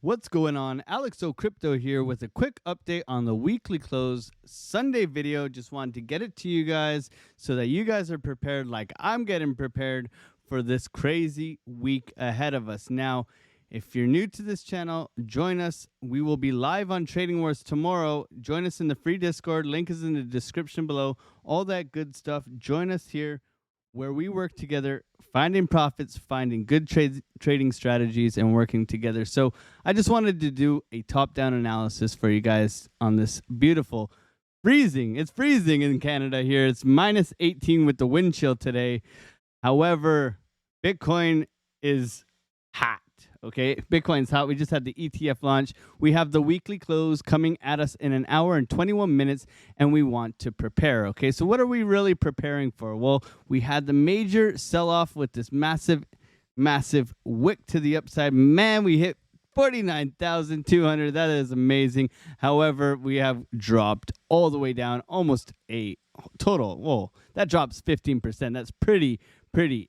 What's going on? Alex O Crypto here with a quick update on the weekly close Sunday video. Just wanted to get it to you guys so that you guys are prepared like I'm getting prepared for this crazy week ahead of us. Now, if you're new to this channel, join us. We will be live on Trading Wars tomorrow. Join us in the free Discord. Link is in the description below. All that good stuff. Join us here where we work together, finding profits, finding good trading strategies, and working together. So I just wanted to do a top-down analysis for you guys on this beautiful it's freezing in Canada here. It's minus 18 with the wind chill today. However, Bitcoin is hot. Okay, Bitcoin's hot. We just had the ETF launch. We have the weekly close coming at us in an hour and 21 minutes, and we want to prepare. Okay, so what are we really preparing for? Well, we had the major sell-off with this massive wick to the upside. Man, we hit 49,200. That is amazing. However, we have dropped all the way down, almost a total. Whoa, that drops 15%. That's pretty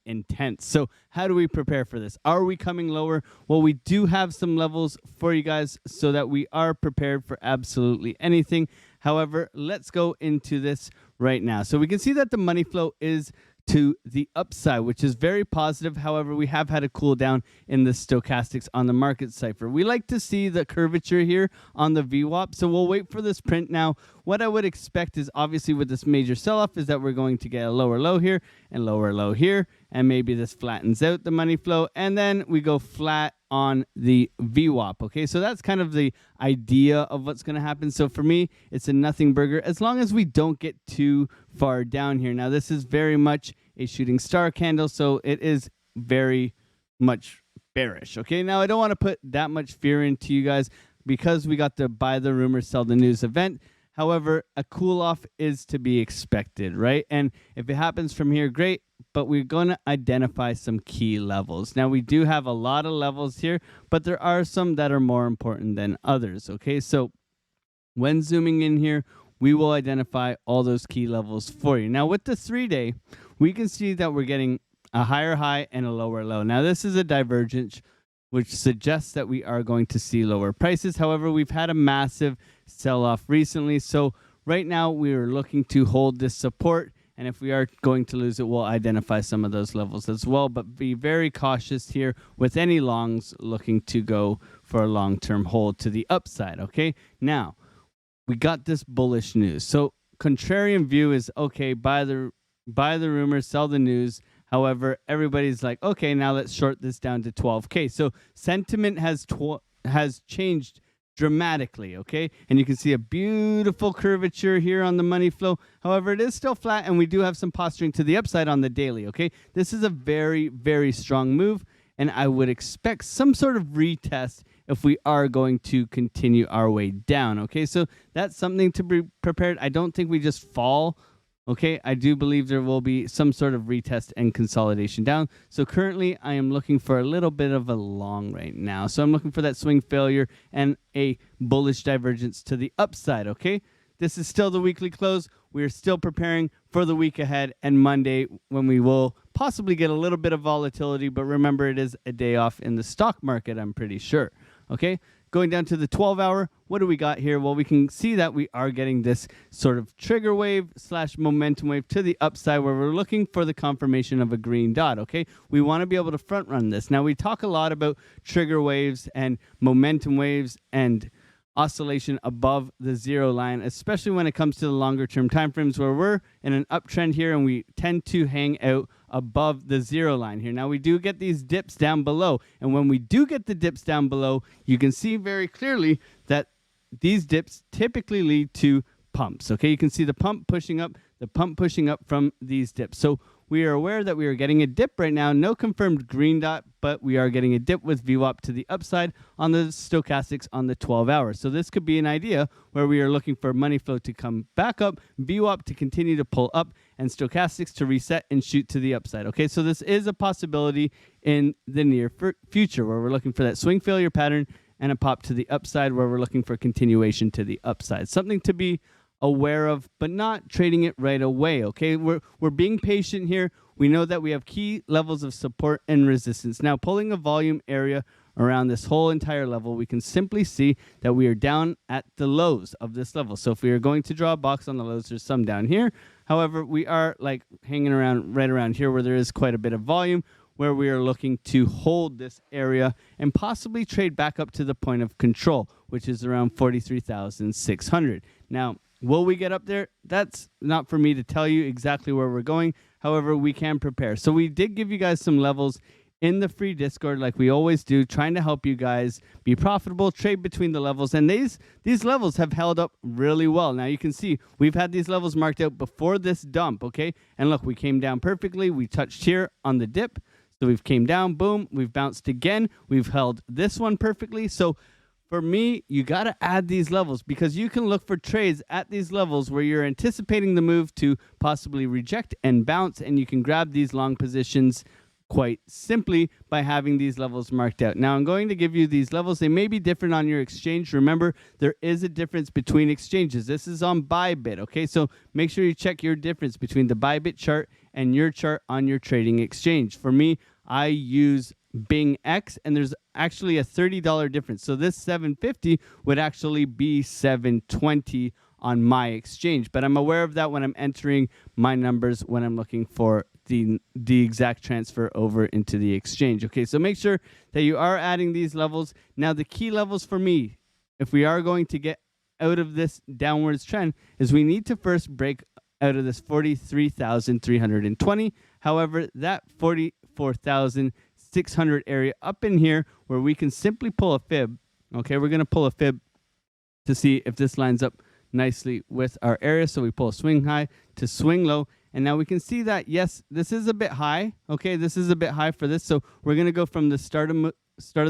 intense. So how do we prepare for this? Are we coming lower? Well, we do have some levels for you guys so that we are prepared for absolutely anything. However, let's go into this right now. So we can see that the money flow is to the upside, which is very positive. However, we have had a cool down in the stochastics on the market cipher. We like to see the curvature here on the VWAP, so we'll wait for this print. Now, what I would expect is obviously with this major sell-off is that we're going to get a lower low here and lower low here, and maybe this flattens out the money flow, and then we go flat on the VWAP. Okay, so that's kind of the idea of what's going to happen. So for me, it's a nothing burger as long as we don't get too far down here. Now, this is very much a shooting star candle, so it is very much bearish. Okay, now I don't want to put that much fear into you guys because we got the buy the rumor, sell the news event. However, a cool off is to be expected, right? And if it happens from here, great, but we're going to identify some key levels. Now, we do have a lot of levels here, but there are some that are more important than others, okay? So when zooming in here, we will identify all those key levels for you. Now, with the 3-day, we can see that we're getting a higher high and a lower low. Now, this is a divergence, which suggests that we are going to see lower prices. However, we've had a massive sell-off recently. So right now, we are looking to hold this support. And if we are going to lose it, we'll identify some of those levels as well. But be very cautious here with any longs looking to go for a long-term hold to the upside, okay? Now, we got this bullish news. So contrarian view is, okay, buy the rumor, sell the news. However, everybody's like, okay, now let's short this down to 12K. So sentiment has changed dramatically, okay? And you can see a beautiful curvature here on the money flow. However, it is still flat, and we do have some posturing to the upside on the daily, okay? This is a very strong move, and I would expect some sort of retest if we are going to continue our way down, okay? So that's something to be prepared. I don't think we just fall. Okay, I do believe there will be some sort of retest and consolidation down. So currently, I am looking for a little bit of a long right now. So I'm looking for that swing failure and a bullish divergence to the upside, okay? This is still the weekly close. We are still preparing for the week ahead and Monday when we will possibly get a little bit of volatility. But remember, it is a day off in the stock market, I'm pretty sure, okay? Going down to the 12-hour, what do we got here? Well, we can see that we are getting this sort of trigger wave / momentum wave to the upside where we're looking for the confirmation of a green dot, okay? We want to be able to front run this. Now, we talk a lot about trigger waves and momentum waves and oscillation above the zero line, especially when it comes to the longer term timeframes where we're in an uptrend here and we tend to hang out above the zero line here. Now, we do get these dips down below, and when we do get the dips down below, you can see very clearly that these dips typically lead to pumps, okay? You can see the pump pushing up from these dips. So we are aware that we are getting a dip right now. No confirmed green dot, but we are getting a dip with VWAP to the upside on the stochastics on the 12-hour. So this could be an idea where we are looking for money flow to come back up, VWAP to continue to pull up, and stochastics to reset and shoot to the upside. Okay, so this is a possibility in the near future where we're looking for that swing failure pattern and a pop to the upside where we're looking for continuation to the upside. Something to be aware of, but not trading it right away, okay? We're being patient here. We know that we have key levels of support and resistance. Now, pulling a volume area around this whole entire level, we can simply see that we are down at the lows of this level. So if we are going to draw a box on the lows, there's some down here. However, we are like hanging around right around here where there is quite a bit of volume, where we are looking to hold this area and possibly trade back up to the point of control, which is around 43,600. Now, will we get up there? That's not for me to tell you exactly where we're going. However, we can prepare. So we did give you guys some levels in the free Discord, like we always do, trying to help you guys be profitable, trade between the levels. And these levels have held up really well. Now you can see we've had these levels marked out before this dump, okay? And look, we came down perfectly. We touched here on the dip. So we've came down, boom, we've bounced again. We've held this one perfectly. So for me, you got to add these levels because you can look for trades at these levels where you're anticipating the move to possibly reject and bounce, and you can grab these long positions quite simply by having these levels marked out. Now, I'm going to give you these levels. They may be different on your exchange. Remember, there is a difference between exchanges. This is on Bybit, okay? So make sure you check your difference between the Bybit chart and your chart on your trading exchange. For me, I use Bing X, and there's actually a $30 difference. So this 750 would actually be 720 on my exchange. But I'm aware of that when I'm entering my numbers when I'm looking for the exact transfer over into the exchange. Okay, so make sure that you are adding these levels. Now, the key levels for me, if we are going to get out of this downwards trend, is we need to first break out of this 43,320. However, that 44,600 area up in here where we can simply pull a fib. Okay, we're going to pull a fib to see if this lines up nicely with our area. So we pull a swing high to swing low. And now we can see that, yes, this is a bit high. Okay, this is a bit high for this. So we're going to go from the start of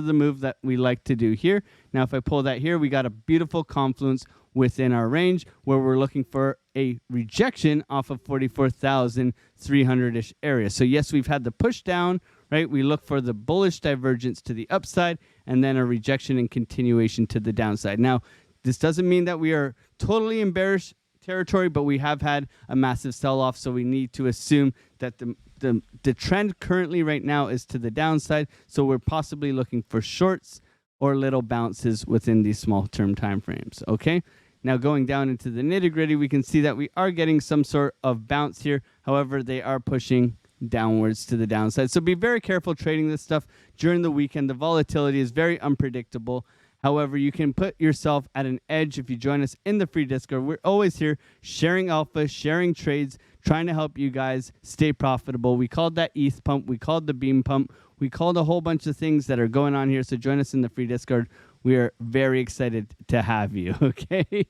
the move that we like to do here. Now, if I pull that here, we got a beautiful confluence within our range where we're looking for a rejection off of 44,300-ish area. So yes, we've had the push down, right? We look for the bullish divergence to the upside and then a rejection and continuation to the downside. Now, this doesn't mean that we are totally in bearish territory, but we have had a massive sell-off, so we need to assume that the trend currently right now is to the downside, so we're possibly looking for shorts or little bounces within these small-term time frames, okay? Now, going down into the nitty-gritty, we can see that we are getting some sort of bounce here. However, they are pushing downwards to the downside, so be very careful trading this stuff during the weekend. The volatility is very unpredictable. However, you can put yourself at an edge if you join us in the free Discord. We're always here sharing alpha, sharing trades, trying to help you guys stay profitable. We called that ETH pump. We called the beam pump. We called a whole bunch of things that are going on here. So join us in the free Discord. We are very excited to have you, okay?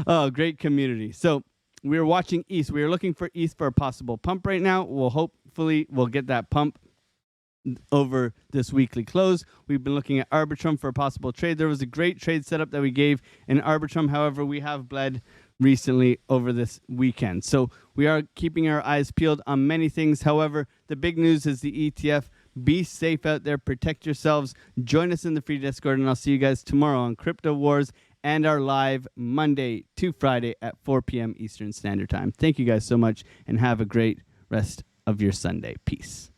Oh, great community. So we're watching ETH. We are looking for ETH for a possible pump right now. Hopefully we'll get that pump over this weekly close. We've been looking at Arbitrum for a possible trade. There was a great trade setup that we gave in Arbitrum. However, we have bled recently over this weekend. So we are keeping our eyes peeled on many things. However, the big news is the ETF. Be safe out there. Protect yourselves. Join us in the free Discord, and I'll see you guys tomorrow on Crypto Wars and our live Monday to Friday at 4 p.m. Eastern Standard Time. Thank you guys so much, and have a great rest of your Sunday. Peace.